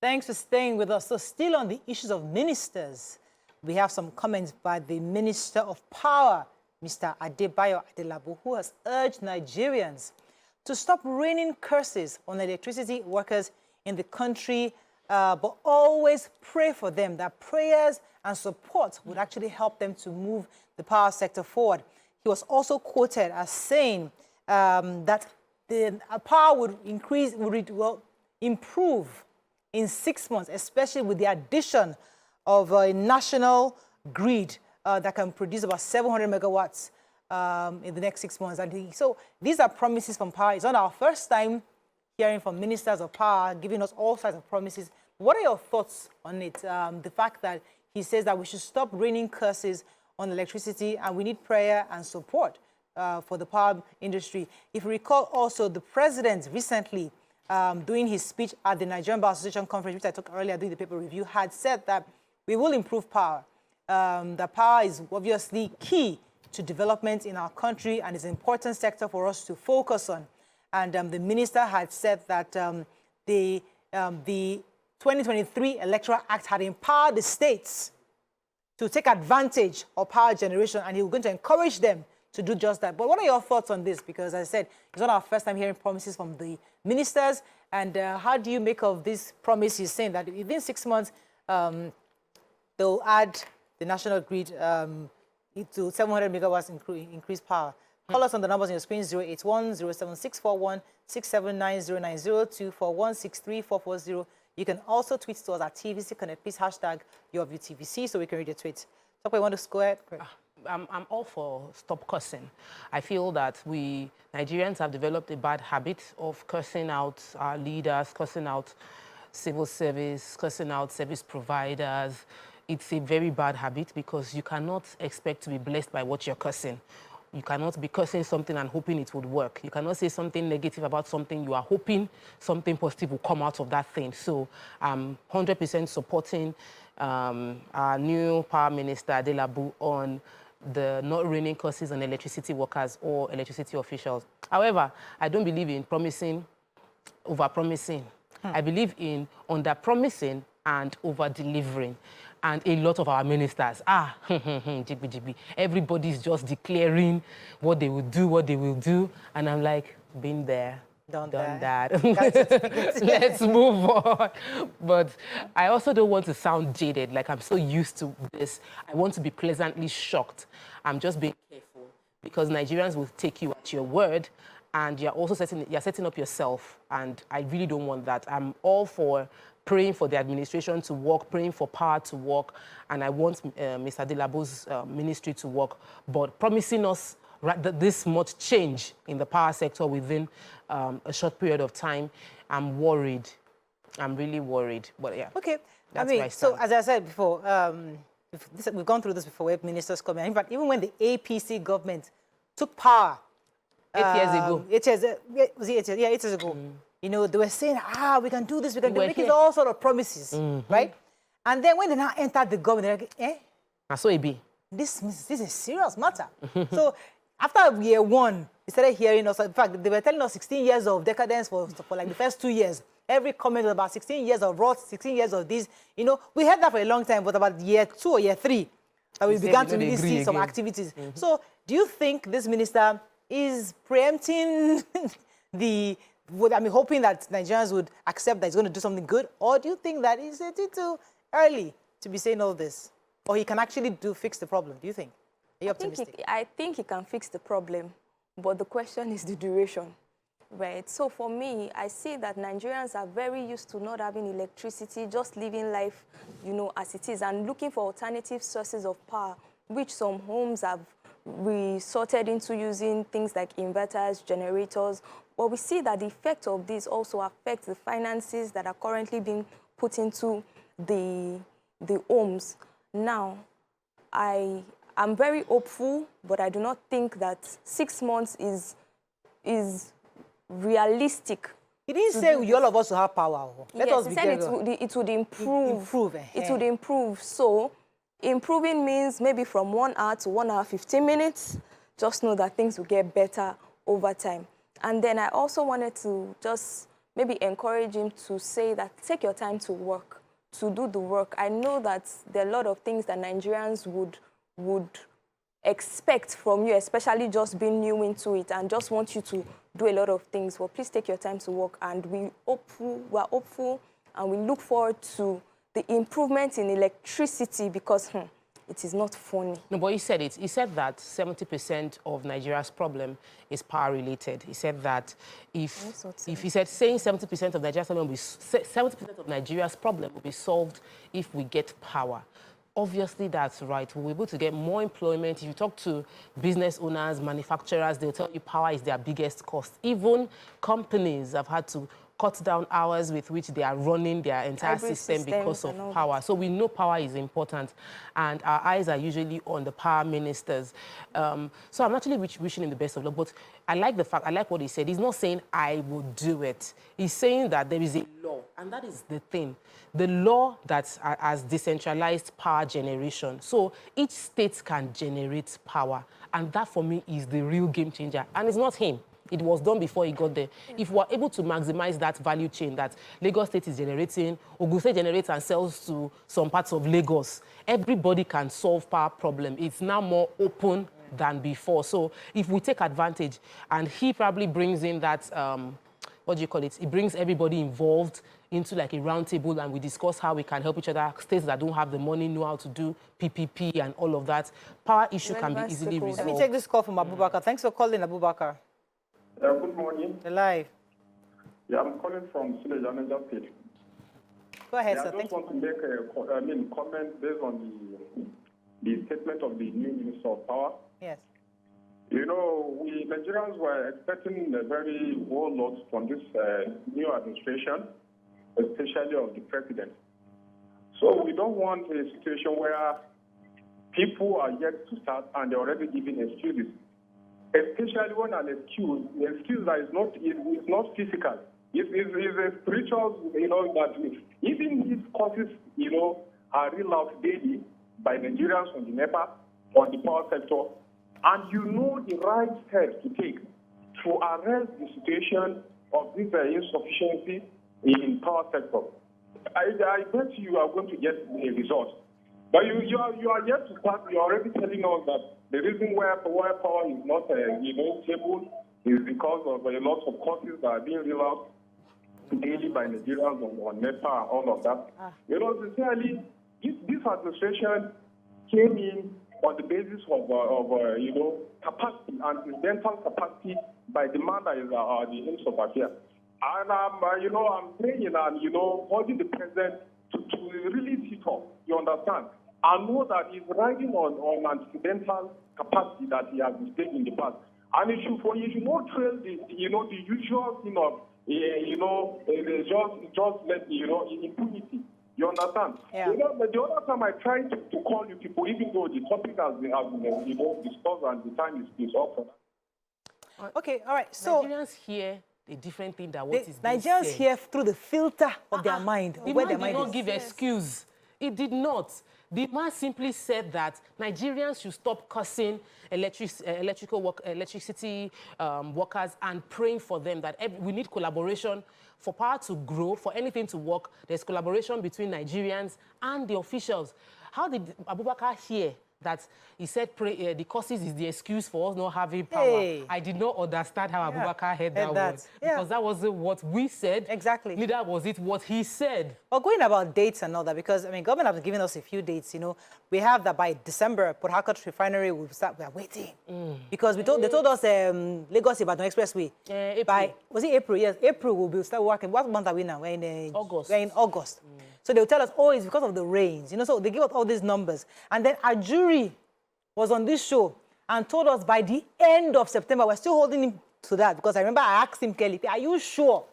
Thanks for staying with us. So still on the issues of ministers, we have some comments by the Minister of Power, Mr. Adebayo Adelabu, who has urged Nigerians to stop raining curses on electricity workers in the country, but always pray for them, that prayers and support would actually help them to move the power sector forward. He was also quoted as saying that the power would improve in 6 months, especially with the addition of a national grid that can produce about 700 megawatts in the next 6 months. And so these are promises from power. It's not our first time hearing from ministers of power giving us all kinds of promises. What are your thoughts on it? The fact that he says that we should stop raining curses on electricity and we need prayer and support for the power industry. If you recall also, the president recently, during his speech at the Nigerian Bar Association conference, which I took earlier during the paper review, had said that we will improve power. That power is obviously key to development in our country and is an important sector for us to focus on. And the minister had said that the 2023 Electoral Act had empowered the states to take advantage of power generation, and he was going to encourage them to do just that. But what are your thoughts on this? Because as I said, it's not our first time hearing promises from the ministers. And how do you make of this promise he's saying that within 6 months, they'll add the national grid to 700 megawatts increased power? Call us on the numbers on your screen, 081-07641-679-090-241-63440. You can also tweet to us at TVC Connect. Please hashtag your view TVC so we can read your tweets. Tope, you want to go ahead? I'm all for stop cursing. I feel that we Nigerians have developed a bad habit of cursing out our leaders, cursing out civil service, cursing out service providers. It's a very bad habit because you cannot expect to be blessed by what you're cursing. You cannot be cursing something and hoping it would work. You cannot say something negative about something you are hoping something positive will come out of that thing. So I'm 100% supporting our new power minister, Adelabu, on the not raining curses on electricity workers or electricity officials. However, I don't believe in promising, over-promising. I believe in under-promising and over-delivering. And a lot of our ministers, everybody's just declaring what they will do, and I'm like, been there, done that. Let's move on. But I also don't want to sound jaded, like I'm so used to this. I want to be pleasantly shocked. I'm just being careful because Nigerians will take you at your word, and you're also setting up yourself, and I really don't want that. I'm all for praying for the administration to work, praying for power to work, and I want Mr. Adelabu's ministry to work, but promising us this much change in the power sector within a short period of time, I'm worried. I'm really worried, but yeah. Okay, I mean, so as I said before, we've gone through this before, where ministers come in. In fact, even when the APC government took power 8 years ago. 8 years, was it 8 years? Yeah, 8 years ago. You know, they were saying, we can do this, we can do it, making all sort of promises, right? And then when they now entered the government, they're like, so it be. This is a serious matter. So after year one, we started hearing us. In fact, they were telling us 16 years of decadence for like the first 2 years. Every comment was about 16 years of rot, 16 years of this. You know, we heard that for a long time, but about year 2 or year 3, we began to really see some activities. So do you think this minister is preempting hoping that Nigerians would accept that he's going to do something good? Or do you think that it's too early to be saying all this? Or he can actually fix the problem, do you think? Are you optimistic? I think he can fix the problem, but the question is the duration, right? So for me, I see that Nigerians are very used to not having electricity, just living life, you know, as it is, and looking for alternative sources of power, which some homes have resorted into using things like inverters, generators. But we see that the effect of this also affects the finances that are currently being put into the homes. Now, I'm very hopeful, but I do not think that 6 months is realistic. He didn't say all of us will have power. Yes, he said it would improve. It would improve. So improving means maybe from 1 hour to 1 hour 15 minutes. Just know that things will get better over time. And then I also wanted to just maybe encourage him to say that take your time to work, to do the work. I know that there are a lot of things that Nigerians would expect from you, especially just being new into it and just want you to do a lot of things. Well, please take your time to work, and we are hopeful and we look forward to the improvement in electricity because it is not funny. No, but he said it. He said that 70% of Nigeria's problem is power-related. He said that if he said saying 70% of Nigeria's problem will be 70% of Nigeria's problem will be solved if we get power. Obviously, that's right. We'll be able to get more employment. If you talk to business owners, manufacturers, they'll tell you power is their biggest cost. Even companies have had to cut down hours with which they are running their entire system because of power. So we know power is important, and our eyes are usually on the power ministers. So I'm actually wishing him the best of luck, but I like what he said. He's not saying, I will do it. He's saying that there is a law, and that is the thing. The law that has decentralized power generation. So each state can generate power, and that for me is the real game changer. And it's not him. It was done before he got there. Yeah. If we're able to maximize that value chain that Lagos State is generating, Ogun State generates and sells to some parts of Lagos, everybody can solve power problem. It's now more open than before. So if we take advantage, and he probably brings in that, what do you call it? He brings everybody involved into like a round table, and we discuss how we can help each other. States that don't have the money know how to do PPP and all of that. Power issue can be easily resolved. Let me take this call from Abubakar. Thanks for calling, Abubakar. Good morning. You're live. Yeah, I'm calling from Niger State. Go ahead, sir. I just want to make a comment based on the statement of the new Minister of Power. Yes. You know, we Nigerians were expecting a very whole lot from this new administration, especially of the president. So we don't want a situation where people are yet to start and they're already giving excuses. Especially when an excuse that is not physical. It's a spiritual, that even if causes, are real out daily by Nigerians on the NEPA, on the power sector, and the right steps to take to arrest the situation of this insufficiency in power sector. I bet you are going to get a result. But you are yet to start. You're already telling us that the reason why power is not, stable is because of a lot of causes that are being realized daily by Nigerians on NEPA and all of that. Sincerely, this administration came in on the basis of capacity and incidental capacity by demand that is the aims of affairs. And I'm praying and, holding the president to really sit up, you understand? I know that he's riding on accidental capacity that he has displayed in the past. And he should not trail the usual thing of, just let, impunity. You understand? Yeah. But the other time I tried to call you people, even though the topic has been discussed and the time is up for that. Okay, all right. So Nigerians hear a different thing than what is being Nigerians said. hear through the filter of their mind. The where man their did mind not is. give excuse. It did not. The man simply said that Nigerians should stop cursing electricity workers and praying for them, that we need collaboration for power to grow, for anything to work. There's collaboration between Nigerians and the officials. How did Abubakar hear that he said the causes is the excuse for us not having power? Hey. I did not understand how Abubakar heard that word. Yeah. Because that wasn't what we said. Exactly. Neither was it what he said. Well, going about dates and all that, because, government has given us a few dates, We have that by December, Port Harcourt Refinery will start. We are waiting. Because they told us Lagos-Ibadan Expressway. April. Was it April? Yes, April will start working. What month are we now? We're in August. We're in August. So they'll tell us, it's because of the rains. So they give us all these numbers. And then our jury was on this show and told us by the end of September, we're still holding him to that, because I remember I asked him, Kelly, are you sure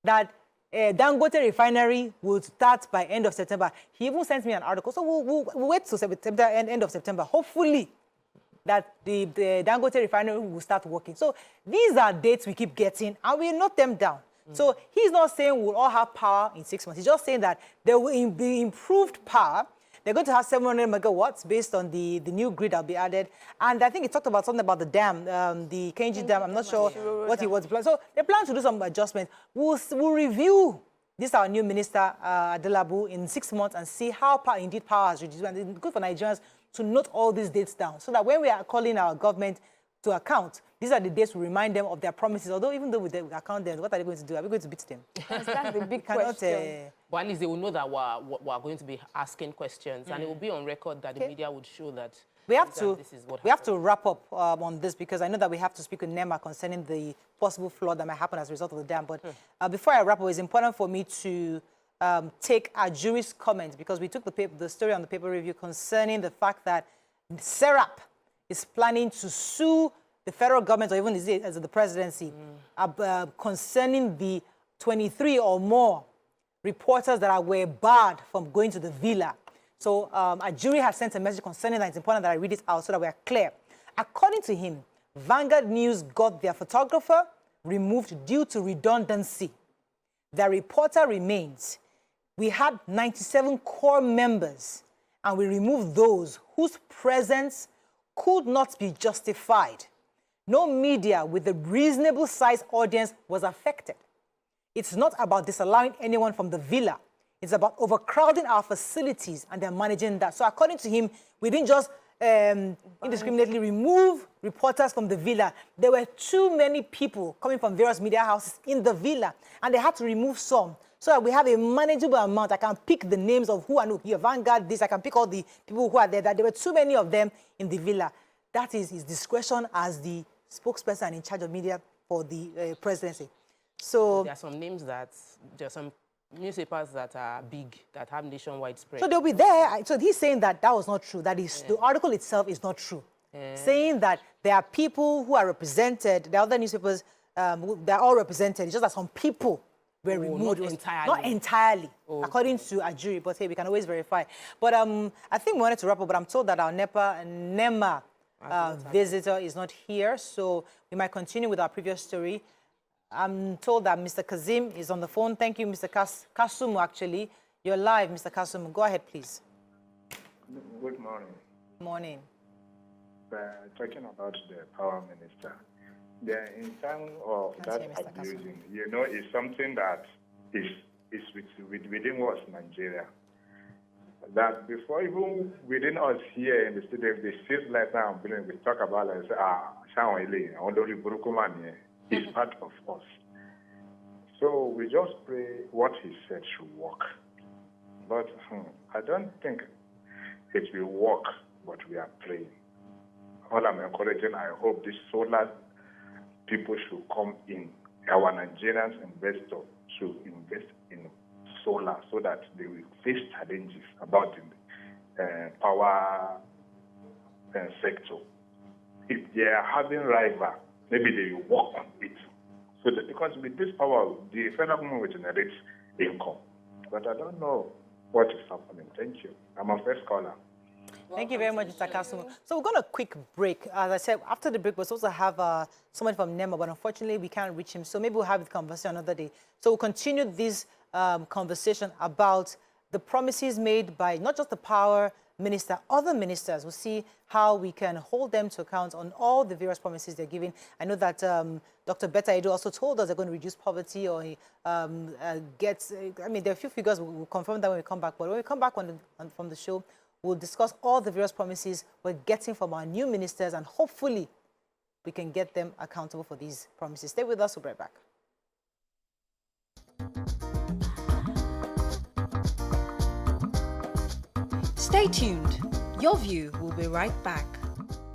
that Dangote Refinery would start by end of September? He even sent me an article. So we'll wait till September, end of September, hopefully, that the Dangote Refinery will start working. So these are dates we keep getting, and we note them down. So he's not saying we'll all have power in 6 months. He's just saying that there will be improved power they're going to have 700 megawatts based on the new grid that'll be added. And I think he talked about something about the dam, the Kenji Dam. I'm not sure what he was planning. So they plan to do some adjustments. We'll review this, our new minister, Adelabu, in 6 months and see how indeed power has reduced. And it's good for Nigerians to note all these dates down so that when we are calling our government to account, these are the dates we remind them of their promises. Although even though we account them, what are they going to do? Are we going to beat them? That's the big question. But at least they will know that we're going to be asking questions, and it will be on record that the media would show that we have to wrap up on this, because I know that we have to speak with NEMA concerning the possible flood that might happen as a result of the dam. But before I wrap up, it's important for me to take our jury's comments, because we took the story on the paper review concerning the fact that SERAP is planning to sue the federal government, or even as the presidency, concerning the 23 or more reporters that were barred from going to the villa. So a jury has sent a message concerning that. It's important that I read it out so that we are clear. According to him, Vanguard News got their photographer removed due to redundancy. Their reporter remains. We had 97 core members, and we removed those whose presence could not be justified. No media with a reasonable size audience was affected. It's not about disallowing anyone from the villa. It's about overcrowding our facilities, and they're managing that. So according to him, we didn't just indiscriminately remove reporters from the villa. There were too many people coming from various media houses in the villa, and they had to remove some so that we have a manageable amount. I can pick the names of who I know here, Vanguard, this. I can pick all the people who are there. That there were too many of them in the villa. That is his discretion as the spokesperson and in charge of media for the presidency. So there are some names there are some newspapers that are big, that have nationwide spread. So they'll be there. So he's saying that was not true. That is, the article itself is not true. Saying that there are people who are represented, the other newspapers, they're all represented. It's just that some people were removed. Not entirely, according to a jury. But hey, we can always verify. But I think we wanted to wrap up, but I'm told that our NEMA visitor is not here. So we might continue with our previous story. I'm told that Mr. Kazim is on the phone. Thank you, Mr. Kasumu, actually. You're live, Mr. Kasumu. Go ahead, please. Good morning. Morning. Talking about the power minister, in terms of that abusing, is something that is within us, Nigeria. That before even within us here in the studio, they sit like now, we talk about like, is part of us. So we just pray what he said should work. But I don't think it will work, but we are praying. All I'm encouraging, I hope these solar people should come in. Our Nigerians investors should invest in solar so that they will face challenges about the power sector. If they are having rival, maybe they will work on it. So that, because with this power, the federal government will generate income. But I don't know what is happening. Thank you. I'm a first caller. Thank you very much, Mr. Kasumu. So we're going to quick break. As I said, after the break, we're supposed to have someone from NEMA, but unfortunately, we can't reach him. So maybe we'll have the conversation another day. So we'll continue this conversation about the promises made by not just the power minister, other ministers. We'll see how we can hold them to account on all the various promises they're giving. I know that Dr. Adebayo also told us they're going to reduce poverty or I mean, there are a few figures. We'll confirm that when we come back. But when we come back from the show, we'll discuss all the various promises we're getting from our new ministers, and hopefully we can get them accountable for these promises. Stay with us. We'll be right back. Stay tuned. Your View will be right back.